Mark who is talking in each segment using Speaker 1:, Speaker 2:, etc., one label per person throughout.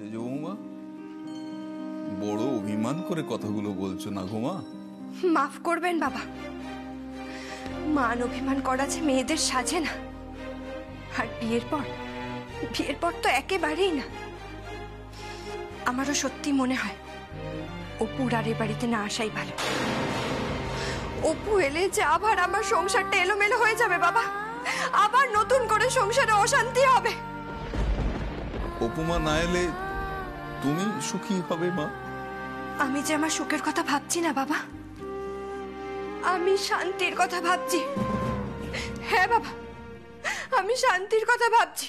Speaker 1: সেজ বৌমা, বড় অভিমান করে কথাগুলো বলছো না গো মা।
Speaker 2: মাফ করবেন বাবা, মান অভিমান করা যে মেয়েদের সাজে না। আর বিয়ের পর তো একেবারেই না। আমারও সত্যি মনে হয় অপুর আর এ বাড়িতে না আসাই ভালো। অপু এলে যে আবার আমার সংসারটা এলোমেলো হয়ে যাবে বাবা, আবার নতুন করে সংসারে অশান্তি হবে।
Speaker 1: অপুমা না এলে তুমি সুখী হবে মা?
Speaker 2: আমি যে আমার সুখের কথা ভাবছি না বাবা, আমি শান্তির কথা ভাবছি। হ্যাঁ বাবা, আমি শান্তির কথা ভাবছি।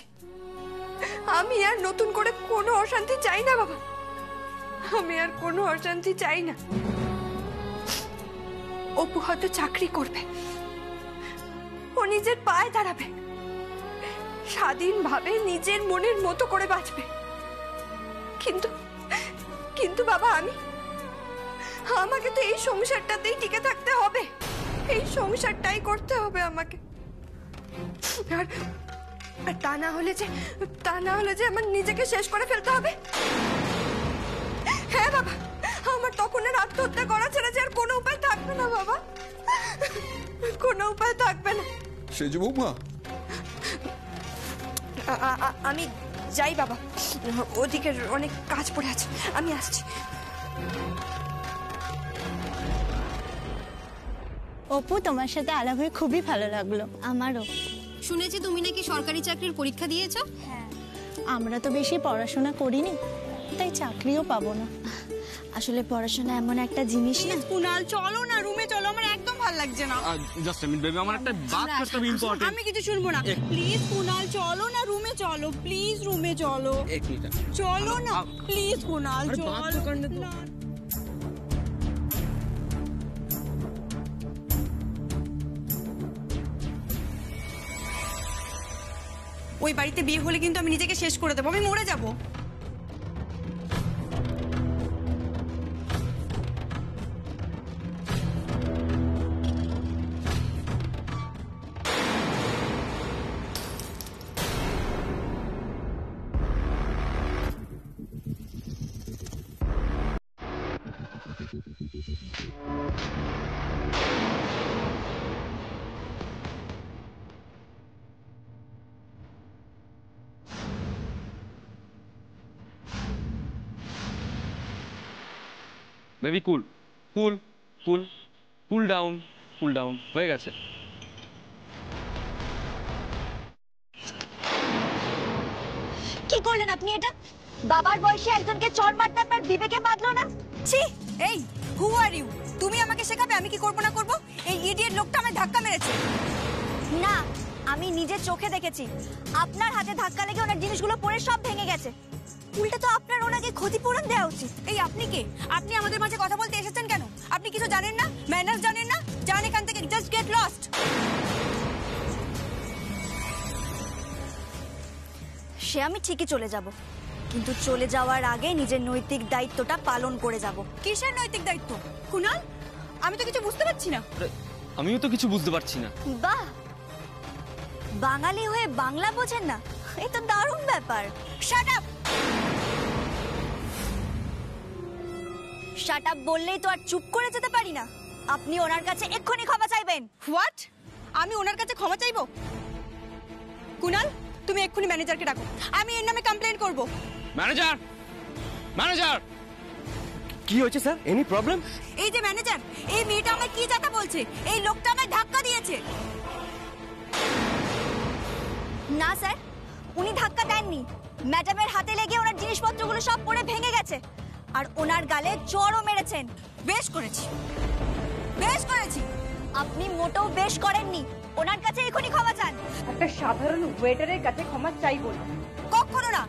Speaker 2: আমি আর নতুন করে কোনো অশান্তি চাই না বাবা, আমি আর কোনো অশান্তি চাই না। অপু হয়তো চাকরি করবে, ও নিজের পায়ে দাঁড়াবে, স্বাধীনভাবে নিজের মনের মতো করে বাঁচবে। কিন্তু বাবা, আমাকে তো এই সংসারটাতেই টিকে থাকতে হবে, এই সংসারটাই করতে হবে আমাকে। আর তা না হলে যে আমার নিজেকে শেষ করে ফেলতে হবে। হ্যাঁ বাবা, আমার তখন আর আত্মহত্যা করা ছাড়া যে আর কোনো উপায় থাকবে না বাবা, কোনো উপায় থাকবে না।
Speaker 1: সেজ বৌমা,
Speaker 2: আমি যাই বাবা, ওদিকে অনেক কাজ পড়ে আছে, আমি আসছি।
Speaker 3: অপু, তোমার সাথে আলাপ হয়ে খুবই ভালো লাগলো।
Speaker 4: আমারও।
Speaker 5: শুনেছি তুমি নাকি সরকারি চাকরির পরীক্ষা দিয়েছো?
Speaker 3: হ্যাঁ, আমরা তো বেশি পড়াশোনা করিনি, তাই চাকরিও পাবো না।
Speaker 4: আসলে পড়াশোনা এমন একটা জিনিস না।
Speaker 5: কুনাল, চলো না, রুমে চলো, আমার একদম ভালো লাগছে না।
Speaker 6: জাস্ট আ মিনিট বেবি, আমার একটা বাত করতে হবে ইম্পর্টেন্ট।
Speaker 5: আমি কিছু শুনবো না, প্লিজ কুনাল চলো না, রুমে চলো, প্লিজ রুমে চলো।
Speaker 6: এক মিনিট
Speaker 5: চলো না প্লিজ কুনাল,
Speaker 6: अरे बात तो करने दो।
Speaker 5: ওই বাড়িতে বিয়ে হলে কিন্তু আমি নিজেকে শেষ করে দেবো, আমি মরে যাবো।
Speaker 6: বেবি কুল কুল কুল কুল ডাউন হয়ে গেছে।
Speaker 4: কি করলেন আপনি এটা? বাবার বয়সে একজনকে চড় মারতে আপনার বিবেকে বাঁধলো না?
Speaker 5: ছি, এই হু আর ইউ? তুমি আমাকে শেখাবে আমি কি করবো না করবো? এই ইডিয়েট লোকটা আমায় ধাক্কা মেরেছে।
Speaker 4: না, আমি নিজের চোখে দেখেছি। আপনার হাতে ধাক্কা লেগে ওনার জিনিসগুলো পড়ে সব ভেঙে গেছে। উল্টা তো আপনার ওনাকে ক্ষতিপূরণ দেওয়া উচিত।
Speaker 5: এই আপনি কে? আপনি আমাদের মাঝে কথা বলতে এসেছেন কেন? আপনি কিছু জানেন না? ম্যানার্স জানেন না? যান এখান থেকে, জাস্ট গেট লস্ট।
Speaker 4: সে আমি ঠিকই চলে যাব, কিন্তু চলে যাওয়ার আগে নিজের নৈতিক দায়িত্বটা পালন করে যাব।
Speaker 5: কিসের নৈতিক দায়িত্ব কুনাল? আমি তো কিছু বুঝতে পারছি না।
Speaker 6: আমিও তো কিছু বুঝতে পারছি না।
Speaker 4: বাহ, বাঙালি হয়ে বাংলা বোঝেন না, এই তো দারুণ ব্যাপার। Shut up! শাট আপ বললেই তো আর চুপ করে যেতে পারি না। আপনি ওনার কাছে এক্ষুনি ক্ষমা চাইবেন।
Speaker 5: হোয়াট? আমি ওনার কাছে ক্ষমা চাইবো? কুনাল, তুমি এক্ষুনি ম্যানেজারকে ডাকো, আমি এর নামে কমপ্লেইন করব।
Speaker 6: Manager, manager!
Speaker 7: কি হয়েছে স্যার? Any problem?
Speaker 5: এই যে ম্যানেজার, এই মেয়েটা আমায় কি যাতা বলছে, এই লোকটা আমায় ধাক্কা দিয়েছে।
Speaker 4: না স্যার, উনি ধাক্কা দেননি। ম্যাডামের হাতে লেগে ওনার জিনিসপত্রগুলো সব পড়ে ভেঙে গেছে, আর ওনার গালে চড়ও মেরেছেন।
Speaker 5: বেশ করেছি, বেশ করেছি।
Speaker 4: আপনি মোটেও বেশ করেননি। ওনার কাছে এখনই ক্ষমা চান।
Speaker 2: একটা সাধারণ ওয়েটারের কাছে ক্ষমা চাইবো না,
Speaker 5: কখনো না।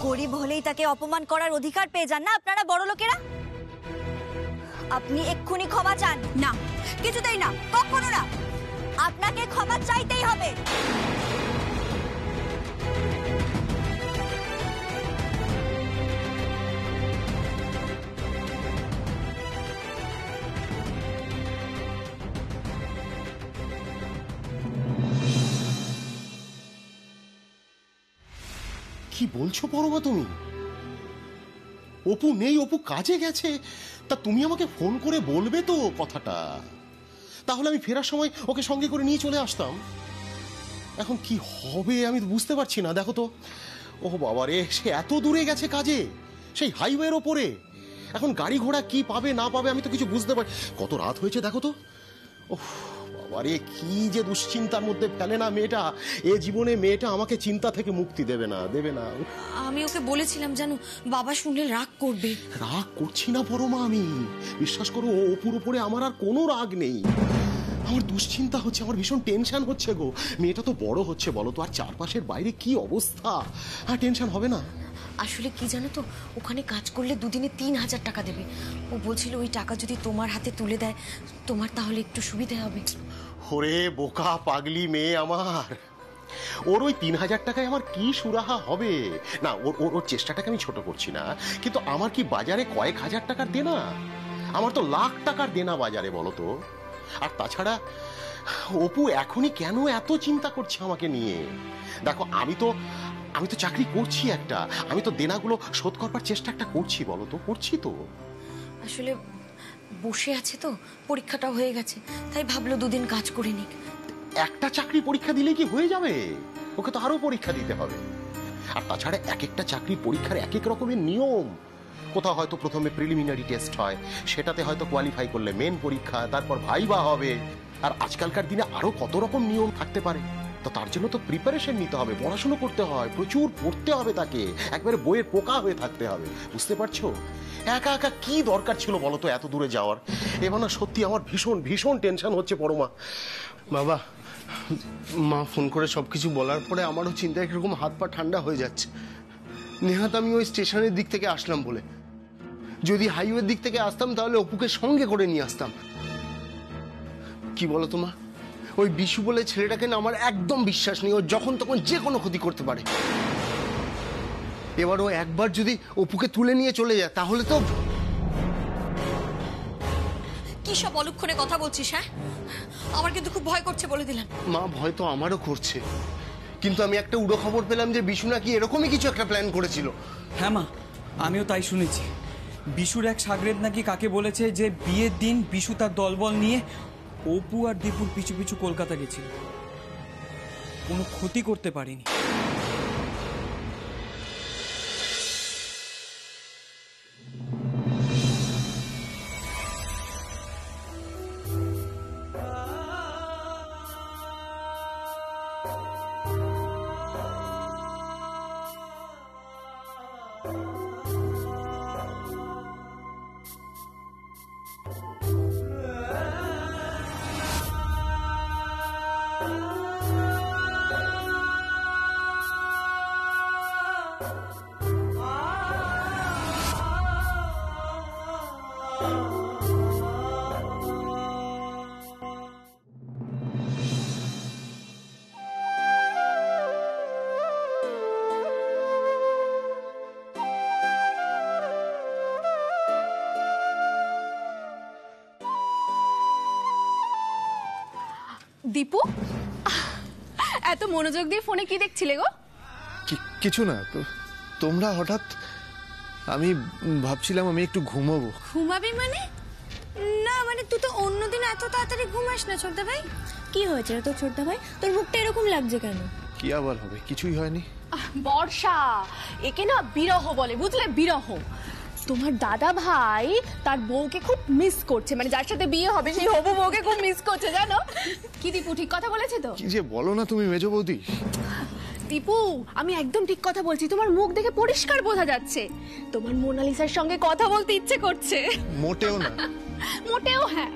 Speaker 4: গরিব হলেই তাকে অপমান করার অধিকার পেয়ে যান না আপনারা বড় লোকেরা? আপনি এক্ষুনি ক্ষমা চান।
Speaker 5: না, কিছুতেই না, কখনো না।
Speaker 4: আপনাকে ক্ষমা চাইতেই হবে।
Speaker 8: কি বলছো পরমা তুমি? অপু নেই, অপু কাজে গেছে। তা তুমি আমাকে ফোন করে বলবে তো কথাটা, তাহলে আমি ফেরার সময় ওকে সঙ্গে করে নিয়ে চলে আসতাম। এখন কি হবে আমি তো বুঝতে পারছি না। দেখো তো, ও বাবা রে, সে এত দূরে গেছে কাজে, সেই হাইওয়ের ওপরে। এখন গাড়ি ঘোড়া কি পাবে না পাবে আমি তো কিছু বুঝতে পারি। কত রাত হয়েছে দেখো তো। ওহ বাবারে, কি যে দুশ্চিন্তার মধ্যে ফেলে না মেয়েটা। এ জীবনে মেয়েটা আমাকে চিন্তা থেকে মুক্তি দেবে না, দেবে না।
Speaker 4: আমি ওকে বলেছিলাম জানো, বাবা শুনলে রাগ করবে।
Speaker 8: রাগ করছি না পরমা আমি, বিশ্বাস করো ও অপুর উপরে আমার আর কোনো রাগ নেই। আমার দুশ্চিন্তা হচ্ছে, আমার ভীষণ টেনশন হচ্ছে গো। মেয়েটা তো বড় হচ্ছে বলো তো, আর চারপাশের বাইরে কি অবস্থা। আর টেনশন হবে না?
Speaker 4: আসলে কি জানো তো, ওখানে কাজ করলে দুদিনে 3,000 টাকা দেবে। ও বলছিল ওই টাকা যদি তোমার হাতে তুলে দেয় তোমার তাহলে একটু সুবিধা হবে।
Speaker 8: ওরে বোকা পাগলি মেয়ে আমার, ওর ওই 3,000 টাকায় আমার কি সুরাহা হবে? না, ওর চেষ্টাটাকে আমি ছোট করছি না, কিন্তু আমার কি বাজারে কয়েক হাজার টাকার দেনা? আমার তো লাখ টাকার দেনা বাজারে, বলো তো। আর তাছাড়া অপু এখনই কেন এত চিন্তা করছে আমাকে নিয়ে? দেখো, আমি তো চাকরি করছি একটা, আমি তো দেনাগুলো শোধ করবার চেষ্টা একটা করছি, বলো তো, করছি তো।
Speaker 4: আসলে বসে আছে তো, পরীক্ষাটা হয়ে গেছে, তাই ভাবলো দুদিন কাজ করে নিক।
Speaker 8: একটা চাকরি পরীক্ষা দিলে কি হয়ে যাবে? ওকে তো আরো পরীক্ষা দিতে হবে। আর তাছাড়া এক একটা চাকরি পরীক্ষার এক এক রকমের নিয়ম। কোথাও হয়তো প্রথমে প্রিলিমিনারি টেস্ট হয়, সেটাতে হয়তো কোয়ালিফাই করলে মেন পরীক্ষা, তারপর ভাইবা হবে। আর আজকালকার দিনে আরো কত রকম নিয়ম থাকতে পারে। তো তার জন্য তো প্রিপারেশন নিতে হবে, পড়াশোনা করতে হয়, প্রচুর পড়তে হবে, তাকে একবারে বইয়ের পোকা হয়ে থাকতে হবে। বুঝতে পারছো? একা একা কি দরকার ছিল বলো তো এত দূরে যাওয়ার? এবার না সত্যি আমার ভীষণ ভীষণ টেনশন হচ্ছে পরমা।
Speaker 9: বাবা, মা ফোন করে সবকিছু বলার পরে আমারও চিন্তায় কিরকম হাত পা ঠান্ডা হয়ে যাচ্ছে। নেহাত আমি ওই স্টেশনের দিক থেকে আসলাম বলে, যদি হাইওয়ের দিক থেকে আসতাম তাহলে অপুকে সঙ্গে করে নিয়ে আসতাম। কি বলো তোমা, ওই বিশু বলে ছেলেটাকে না আমার একদম বিশ্বাস নেই। ও যখন তখন যে কোনো ক্ষতি করতে পারে। এবার ও একবার যদি অপুকে তুলে নিয়ে চলে যায় তাহলে তো।
Speaker 4: কি সব অলক্ষণে কথা বলছিস? হ্যাঁ, আমার কিন্তু খুব ভয় করছে বলে দিলাম।
Speaker 9: মা, ভয় তো আমারও করছে, কিন্তু আমি একটা উড়ো খবর পেলাম যে বিশু নাকি এরকমই কিছু একটা প্ল্যান করেছিল।
Speaker 10: হ্যাঁ মা, আমিও তাই শুনেছি। বিশুর এক সাগরেদ নাকি কাকে বলেছে যে বিয়ের দিন বিশু তার দলবল নিয়ে অপু আর দীপুর পিছু পিছু কলকাতা গেছিল, কোনো ক্ষতি করতে পারেনি।
Speaker 5: দীপু, এত মনোযোগ দিয়ে ফোনে কি দেখছিলে গো?
Speaker 9: কিছু না, তোমরা হঠাৎ। আমি ভাবছিলাম আমি একটু ঘুমোবো।
Speaker 5: ঘুমাবি মানে? না মানে তুই তো অন্যদিন এত তাড়াতাড়ি ঘুমাস না ছোটদা ভাই।
Speaker 3: কি হয়েছে রে তোর ছোটদা ভাই? তোর মুখটা এরকম লাগছে কেন?
Speaker 9: কি আবার হবে? কিছুই হয়নি।
Speaker 5: বর্ষা, একে না বিরহ বলে, বুঝলে? বিরহ। তোমার দাদা ভাই তার বউকে খুব মিস করছে, মানে যার সাথে বিয়ে হবে সেই হবু বউকে খুব মিস করছে, জানো? কি দীপু, ঠিক কথা বলেছে তো?
Speaker 9: কি যে বলো না তুমি মেজো বৌদি।
Speaker 5: দীপু, আমি একদম ঠিক কথা বলছি। তোমার মুখ দেখে পরিষ্কার বোঝা যাচ্ছে তোমার মোনালিসার সঙ্গে কথা বলতে ইচ্ছে করছে।
Speaker 9: মোটেও না।
Speaker 5: মোটেও হ্যাঁ।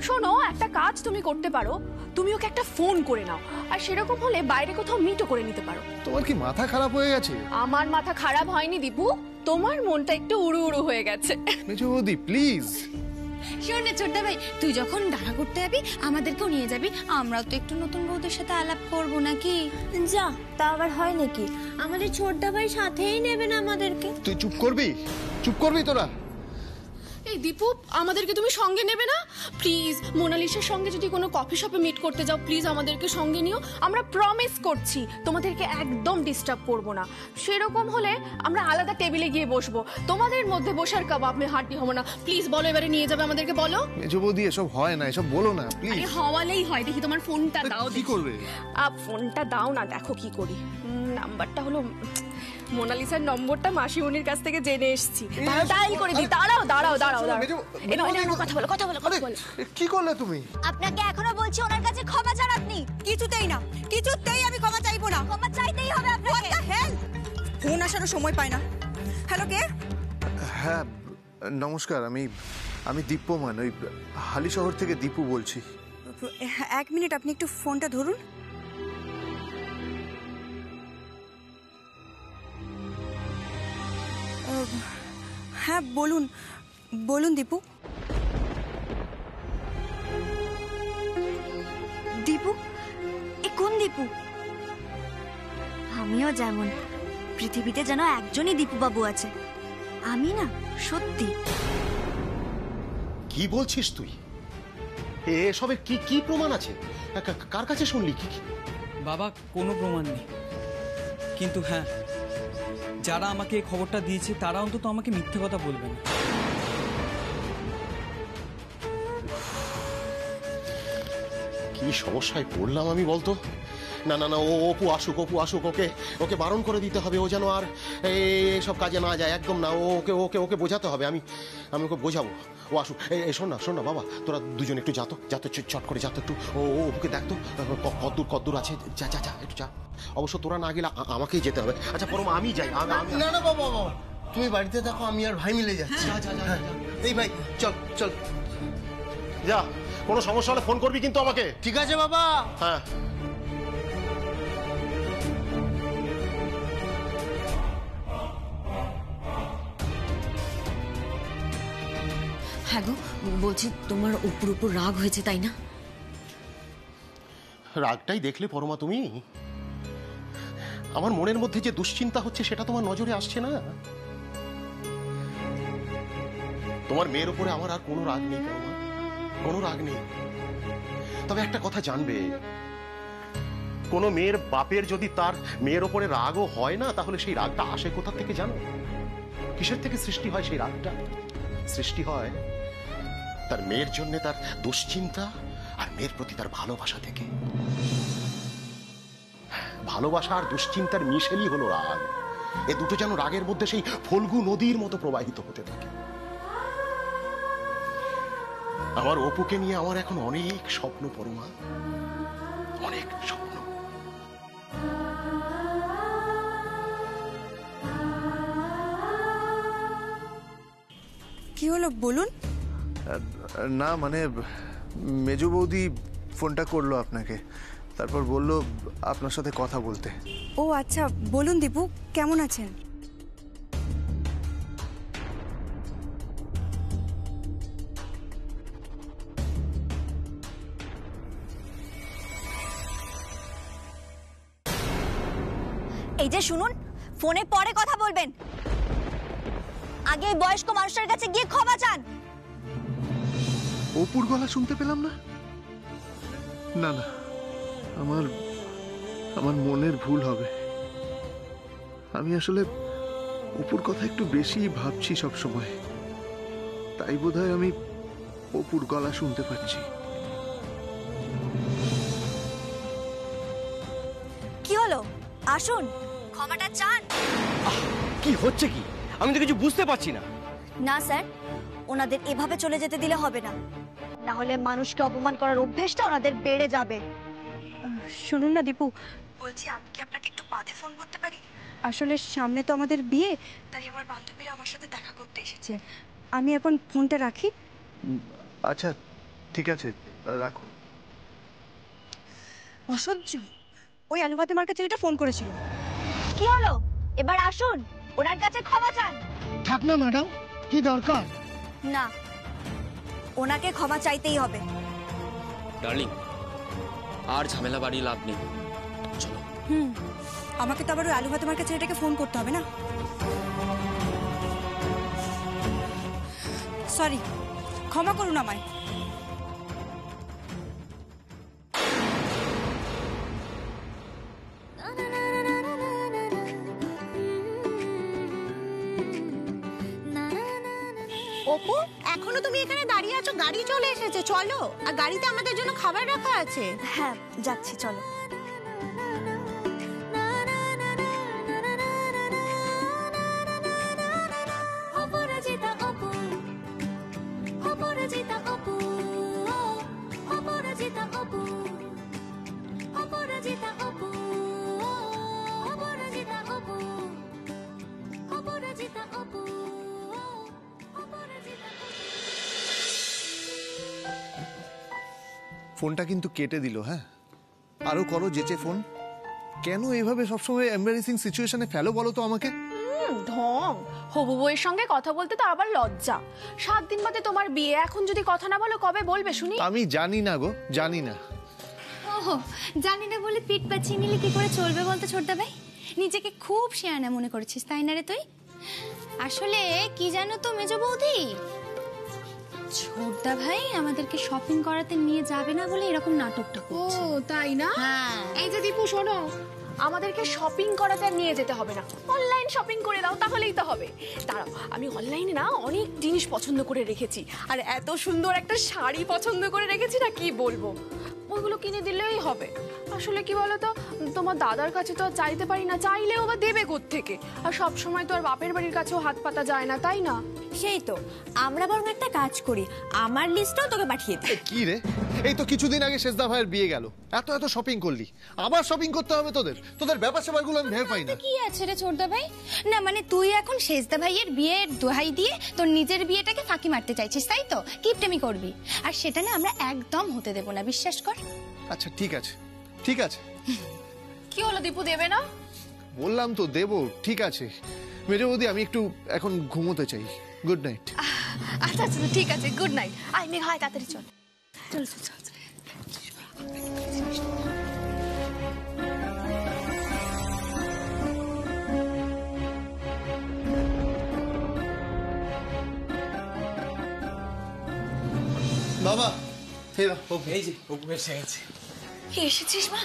Speaker 5: শোনো, একটা কাজ তুমি করতে পারো, তুমি ওকে একটা ফোন করে নাও, আর সেরকম হলে বাইরে কোথাও মিটও করে নিতে পারো।
Speaker 9: তোমার কি মাথা খারাপ হয়ে গেছে?
Speaker 5: আমার মাথা খারাপ হয়নি দীপু, তোমার মনটা একটু উড়ু উড়ু হয়ে গেছে।
Speaker 9: মেজো বৌদি প্লিজ।
Speaker 5: শোন না ছোটদা ভাই, তুই যখন দেখা করতে যাবি আমাদেরকেও নিয়ে যাবি, আমরাও তো একটু নতুন বউদের সাথে আলাপ করবো নাকি?
Speaker 3: যা, তা আবার হয় নাকি? আমাদের ছোটদা ভাই সাথেই নেবে না আমাদেরকে।
Speaker 9: তুই চুপ করবি? চুপ করবি তোরা?
Speaker 5: এই দীপু, আমাদেরকে তুমি সঙ্গে নেবে না প্লিজ? মোনালিসার সঙ্গে যদি কোনো কফি শপে মিট করতে যাও প্লিজ আমাদেরকে সঙ্গে নিও। আমরা প্রমিস করছি তোমাদেরকে একদম ডিস্টার্ব করব না। সেরকম হলে আমরা আলাদা টেবিলে গিয়ে বসবো, তোমাদের মধ্যে বসার কাবাব মে হাড্ডি হবো না। প্লিজ বলো, এবারে নিয়ে যাবে আমাদেরকে, বলো।
Speaker 11: মেজো বৌদি এসব হয় না, এসব বলো না প্লিজ।
Speaker 5: আরে হওয়ালেই হয়। দেখি তোমার ফোনটা দাও।
Speaker 11: কি করবে?
Speaker 5: ফোনটা দাও না, দেখো কি করি। নাম্বারটা হলো মোনালিসার নম্বরটা মাসিমণির কাছ থেকে জেনে এসেছি। ডায়াল করে দিই। দাঁড়াও দাঁড়াও দাঁড়াও দাঁড়াও। কথা বলো কথা বলো কথা বলো।
Speaker 11: কি করলে তুমি?
Speaker 4: আপনাকে এখনো বলছি ওনার কাছে ক্ষমা চান আপনি। কিছুতেই না, কিছুতেই আমি ক্ষমা চাইবো না। ক্ষমা চাইতেই হবে আপনাকে। ফোন আসারও সময় পায় না। হ্যালো, কে?
Speaker 11: হ্যাঁ নমস্কার, আমি দীপ্যমান, ওই হালি শহর থেকে দীপু বলছি।
Speaker 4: এক মিনিট, আপনি একটু ফোনটা ধরুন। হ্যাঁ বলুন বলুন দীপু। দীপু? এ কোন দীপু? আমিও যেমন, পৃথিবীতে যেন একজনই দীপু বাবু আছে। আমি না, সত্যি।
Speaker 8: কি বলছিস তুই? এসবের কি কি প্রমাণ আছে? কার কাছে শুনলি? কি
Speaker 10: বাবা, কোনো প্রমাণ নেই, কিন্তু হ্যাঁ, যারা আমাকে এই খবরটা দিয়েছে তারা অন্তত আমাকে মিথ্যে কথা বলবে না।
Speaker 8: কি সমস্যায় পড়লাম আমি বলতো? না না না, ও অপু আসুক, অপু আসুক, ওকে ওকে বারণ করে দিতে হবে। ও যেন আর এইসব কাজে না যায়, একদম না। ওকে ওকে ওকে বোঝাতে হবে। আমি ওকে বোঝাবো। ও আসুক। শোন না বাবা, তোরা দুজন একটু যাতো চট করে যাতো একটু। ও ওকে দেখতো কদ্দূর আছে। যা যা যা একটু যা। অবশ্য তোরা না গেলে আমাকেই যেতে হবে। আচ্ছা পরমা, আমি যাই।
Speaker 9: না না বাবা, তুমি বাড়িতে থাকো, আমি আর ভাই মিলে যাচ্ছি। এই ভাই, চল চল
Speaker 8: যা। কোনো সমস্যা হলে ফোন করবি কিন্তু আমাকে।
Speaker 9: ঠিক আছে বাবা।
Speaker 8: হ্যাঁ।
Speaker 12: হ্যাঁ গো, বলছি তোমার উপর উপর রাগ হয়েছে তাই না?
Speaker 8: রাগটাই দেখলে পরমা তুমি? আমার মনের মধ্যে যে দুশ্চিন্তা হচ্ছে সেটা তোমার নজরে আসছে না? তোমার মেয়ের উপরে আমার আর কোনো রাগ নেই পরমা, কোনো রাগ নেই। তবে একটা কথা জানবে, কোনো মেয়ের বাপের যদি তার মেয়ের উপরে রাগও হয় না, তাহলে সেই রাগটা আসে কোথা থেকে জানো? কিসের থেকে সৃষ্টি হয় সেই রাগটা? সৃষ্টি হয় তার মেয়ের জন্য তার দুশ্চিন্তা আর মেয়ের প্রতি তার ভালোবাসা থেকে। ভালোবাসা আর দুশ্চিন্তার মিশেলই হলো রাগ। এ দুটো যেন রাগের মধ্যে সেই ফল্গু নদীর মতো প্রবাহিত হতে থাকে। আমার অপুকে নিয়ে আমার এখন অনেক স্বপ্ন পরমা, অনেক স্বপ্ন।
Speaker 4: কি হলো বলুন?
Speaker 11: না মানে মেজো বৌদি ফোনটা করলো আপনাকে, তারপর বলল আপনার সাথে কথা বলতে।
Speaker 4: ও আচ্ছা, বলুন দীপু, কেমন আছেন? এই যে শুনুন, ফোনে পরে কথা বলবেন, আগে বয়স্ক মানুষের কাছে গিয়ে ক্ষমা চান।
Speaker 11: অপুর গলা শুনতে পেলাম না। না না, আমার মনের ভুল হবে। আমি আসলে অপুর কথা একটু বেশি ভাবছি সব সময়, তাই বোধহয় আমি অপুর গলা শুনতে পাচ্ছি।
Speaker 4: কি হলো? আসুন, ক্ষমাটা চান।
Speaker 7: কি হচ্ছে কি? আমি তো কিছু বুঝতে পারছি না।
Speaker 4: না স্যার, ওনাদের এভাবে চলে যেতে দিলে হবে না, না হলে মানুষকে অপমান করার অভ্যেসটা ওনাদের বেড়ে যাবে। শুনুন না দীপু, বলছি আমি কি আপনাকে একটু বাদে ফোন করতে পারি? আসলে সামনে তো আমাদের বিয়ে, তাই আমার বান্ধবীরা আমার সাথে দেখা করতে এসেছে। আমি এখন ফোনটা রাখি।
Speaker 11: আচ্ছা ঠিক আছে, রাখো।
Speaker 4: অসহ্য, ওই আলুভাতে মার্কা ছেলেটা ফোন করেছিল। কি হলো? এবার আসুন, ওনার কাছে ক্ষমা চান।
Speaker 9: থাক না ম্যাডাম, কি দরকার?
Speaker 4: না, ওনাকে ক্ষমা চাইতেই হবে।
Speaker 7: ডার্লিং, আর ঝামেলা বাড়িয়ে লাভ নেই, চলো।
Speaker 4: আমাকে তো আবার ওই আলুভাতে মার্কা ছেলেটাকে ফোন করতে হবে না। সরি, ক্ষমা করুন আমায়।
Speaker 3: অপু, এখনো তুমি এখানে দাঁড়িয়ে আছো? গাড়ি চলে এসেছে, চলো। আর গাড়িতে আমাদের জন্য খাবার রাখা আছে।
Speaker 4: হ্যাঁ, যাচ্ছি, চলো।
Speaker 11: ফোনটা কিন্তু কেটে দিল। হ্যাঁ, আরো করো যেচে ফোন। কেন এভাবে সবসময় এম্বারেসিং সিচুয়েশনে ফেলো বলো তো আমাকে?
Speaker 5: ঢং, হবু বউয়ের সঙ্গে কথা বলতে তো আবার লজ্জা। 7 দিন বাদে তোমার বিয়ে, এখন যদি কথা না বলো কবে বলবে শুনি?
Speaker 11: আমি জানি না গো, জানি না।
Speaker 4: ওহো, জানি না বলে পিঠ পাচ্ছি নিলে কি করে চলবে বলতে ছোটদা ভাই? নিজেকে খুব শেয়ানা মনে করেছিস তাই না রে তুই? আসলে কি জানো তো মেজো বৌদি, ছোটদা ভাই আমাদেরকে শপিং করাতে নিয়ে যাবে না বলে এরকম নাটকটা করছে।
Speaker 5: ও তাই না?
Speaker 4: হ্যাঁ।
Speaker 5: এই যে দীপু শোনো, আমাদেরকে শপিং করাতে আর নিয়ে যেতে হবে না, অনলাইন শপিং করে দাও তাহলেই তো হবে। দাঁড়াও, আমি অনলাইনে না অনেক জিনিস পছন্দ করে রেখেছি, আর এত সুন্দর একটা শাড়ি পছন্দ করে রেখেছি না কি বলবো, ওইগুলো কিনে দিলেই হবে। আসলে কি বলতো, তোমার দাদার কাছে তো আর চাইতে পারি না, চাইলেও বা দেবে কোত্থেকে? আর সব সময় তো আর বাপের বাড়ির কাছেও হাত পাতা যায় না, তাই না?
Speaker 4: সেই তো, আমরা বরং একটা কাজ করি, আমার লিস্টটাও তোকে পাঠিয়ে দিই।
Speaker 11: কি রে, এই তো কিছুদিন আগে শেষদা ভাইয়ের বিয়ে গেল, এত এত শপিং করলি, আবার শপিং করতে হবে তোদের? তোদের ব্যাপার স্যাপারগুলো আমি ভেবে পাই না।
Speaker 4: কি আছে রে ছোটদা ভাই? না মানে তুই এখন শেষদা ভাইয়ের বিয়ের দোহাই দিয়ে তোর নিজের বিয়েটাকে ফাঁকি মারতে চাইছিস, তাই তো? কিপটেমি করবি, আর সেটা না আমরা একদম হতে দেব না, বিশ্বাস কর।
Speaker 11: আচ্ছা ঠিক আছে, ঠিক আছে।
Speaker 5: কি হলো দীপু, দেবে না?
Speaker 11: বললাম তো দেবো, ঠিক আছে। মেজো বৌদি, আমি একটু এখন ঘুমোতে চাই। Good night.
Speaker 5: আচ্ছা আচ্ছা ঠিক আছে, গুড নাইট। আই মেঘ, হয় তাড়াতাড়ি চল চল চল চল।
Speaker 9: বাবা,
Speaker 10: এই যে অপু এসে গেছে।
Speaker 12: এসেছিস মা?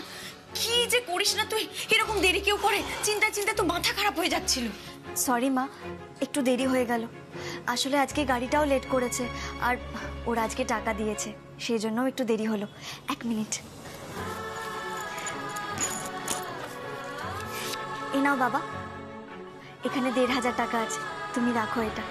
Speaker 12: কি যে করিস না তুই, এরকম দেরি কেউ করে? চিন্তা চিন্তা তো মাথা খারাপ হয়ে যাচ্ছিল।
Speaker 4: সরি মা, একটু দেরি হয়ে গেল। আসলে আজকে গাড়িটাও লেট করেছে, আর ওরা আজকে টাকা দিয়েছে, সেই জন্যও একটু দেরি হলো। 1 মিনিট। এই নাও বাবা, এখানে 1500 টাকা আছে, তুমি রাখো এটা।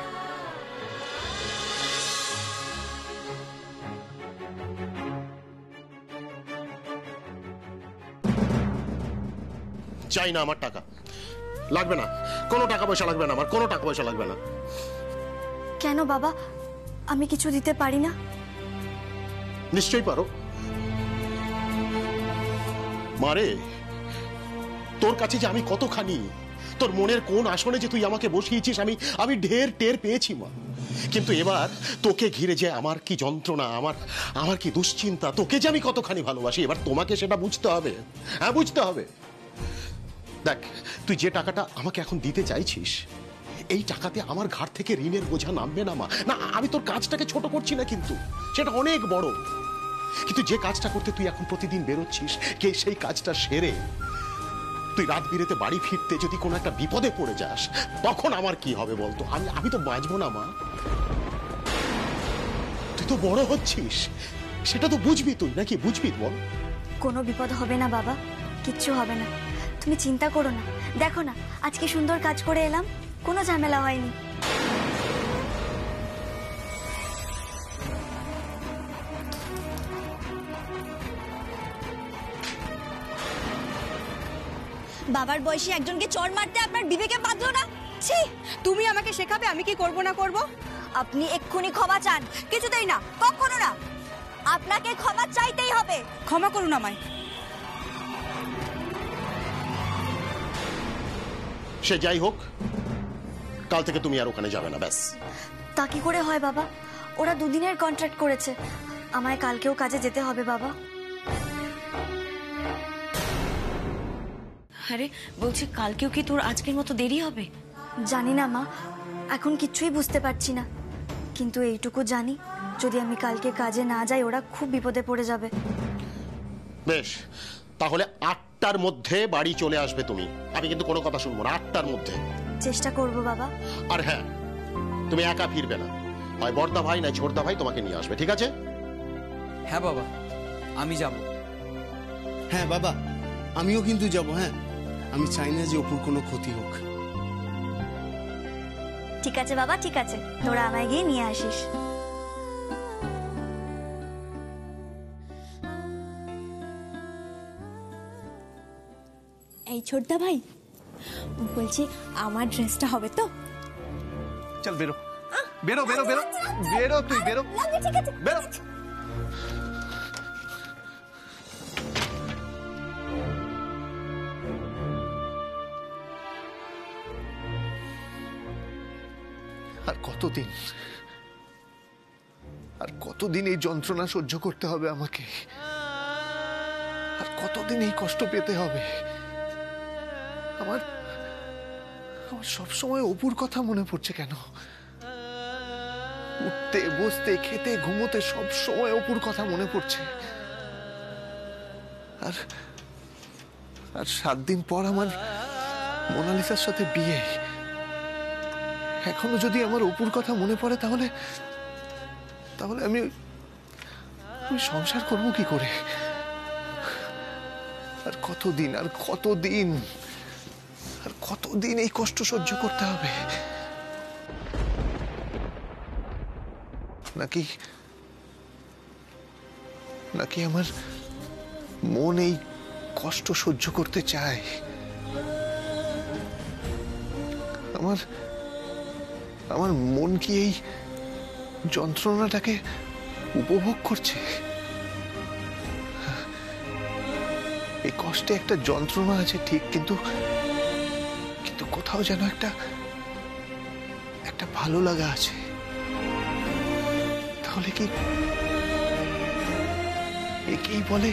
Speaker 8: চাই না আমার টাকা, লাগবে না, কোনো টাকা পয়সা লাগবে না, আমার কোনো টাকা পয়সা লাগবে না।
Speaker 4: কেন বাবা, আমি কিছু দিতে পারি না?
Speaker 8: নিশ্চয়ই পারো মারে, তোর কাছে যে আমি কতখানি, তোর মনের কোন আসনে যে তুই আমাকে বসিয়েছিস আমি ঢের টের পেয়েছি মা। কিন্তু এবার তোকে ঘিরে যে আমার কি যন্ত্রণা, আমার কি দুশ্চিন্তা, তোকে যে আমি কতখানি ভালোবাসি, এবার তোমাকে সেটা বুঝতে হবে। হ্যাঁ, বুঝতে হবে। দেখ, তুই যে টাকাটা আমাকে এখন দিতে চাইছিস, এই টাকাতে আমার ঘাট থেকে ঋণের বোঝা নামবে না মা। না, আমি তোর কাজটাকে ছোট করছি না, কিন্তু সেটা অনেক বড়। কিন্তু যে কাজটা করতে তুই এখন প্রতিদিন বেরোচ্ছিস, কে সেই কাজটা সেরে তুই রাত বিরেতে বাড়ি ফিরতে যদি কোনো একটা বিপদে পড়ে যাস, তখন আমার কি হবে বলতো? আমি তো বাঁচবো না মা। তুই তো বড় হচ্ছিস, সেটা তো বুঝবি তুই, নাকি বুঝবি বল?
Speaker 4: কোনো বিপদ হবে না বাবা, কিচ্ছু হবে না, তুমি চিন্তা করো না। দেখো না, আজকে সুন্দর কাজ করে এলাম, কোনো ঝামেলা হয়নি। বাবার বয়সী একজনকে চড় মারতে আপনার বিবেকে বাঁধলো না? ছি, তুমি আমাকে শেখাবে আমি কি করব না করব? আপনি এক্ষুনি ক্ষমা চান। কিছুতেই না, কখনো না, আপনাকে ক্ষমা চাইতেই হবে। ক্ষমা করুন আমায়।
Speaker 8: সে যাই হোক, কাল থেকে তুমি আর ওখানে যাবে না, ব্যাস।
Speaker 4: তা কি করে হয় বাবা? ওরা 2 দিনের কন্ট্রাক্ট করেছে, আমায় কালকেও কাজে যেতে হবে বাবা।
Speaker 12: আরে বলছি, কালকেও কি তোর আজকের মতো দেরি হবে?
Speaker 4: জানি না মা, এখন কিচ্ছুই বুঝতে পারছি না। কিন্তু এইটুকু জানি, যদি আমি কালকে কাজে না যাই ওরা খুব বিপদে পড়ে যাবে।
Speaker 8: বেশ, তাহলে 8টার মধ্যে বাড়ি চলে আসবে তুমি। আমি কিন্তু কোনো কথা শুনবো না, 8টার মধ্যে।
Speaker 4: চেষ্টা করব বাবা।
Speaker 8: আর হ্যাঁ, তুমি একা ফিরবে না, হয় বড়দা ভাই না ছোটদা ভাই তোমাকে নিয়ে আসবে, ঠিক আছে?
Speaker 10: হ্যাঁ বাবা, আমি যাব।
Speaker 9: হ্যাঁ বাবা, আমিও কিন্তু যাব। হ্যাঁ, আমি চাই না যে অপুর কোনো ক্ষতি হোক।
Speaker 4: ঠিক আছে বাবা, ঠিক আছে, তোরা আমায় গিয়ে নিয়ে আসিস।
Speaker 5: এই ছোটদা ভাই, বলছি আমার ড্রেসটা হবে তো?
Speaker 11: চল বেরো বেরো বেরো বেরো বেরো, তুই বেরো বেরো। আর কতদিন, আর কতদিন এই যন্ত্রণা সহ্য করতে হবে আমাকে? আর কতদিন এই কষ্ট পেতে হবে? আমার আমার সবসময় অপুর কথা মনে পড়ছে কেন? উঠতে বসতে খেতে ঘুমোতে সব সময় অপুর কথা মনে পড়ছে। আর আর 7 দিন পর আমার মোনালিসার সাথে বিয়ে। এখনো যদি আমার অপুর কথা মনে পড়ে তাহলে তাহলে আমি সংসার করবো কি করে? আর কতদিন, আর কতদিন, আর কতদিন এই কষ্ট সহ্য করতে হবে? নাকি নাকি আমার মন এই কষ্ট সহ্য করতে চায়? আমার আমার মন কি এই যন্ত্রণাটাকে উপভোগ করছে? এই কষ্টে একটা যন্ত্রণা আছে ঠিক, কিন্তু কিন্তু কোথাও যেন একটা ভালো লাগা আছে। তাহলে কি একেই বলে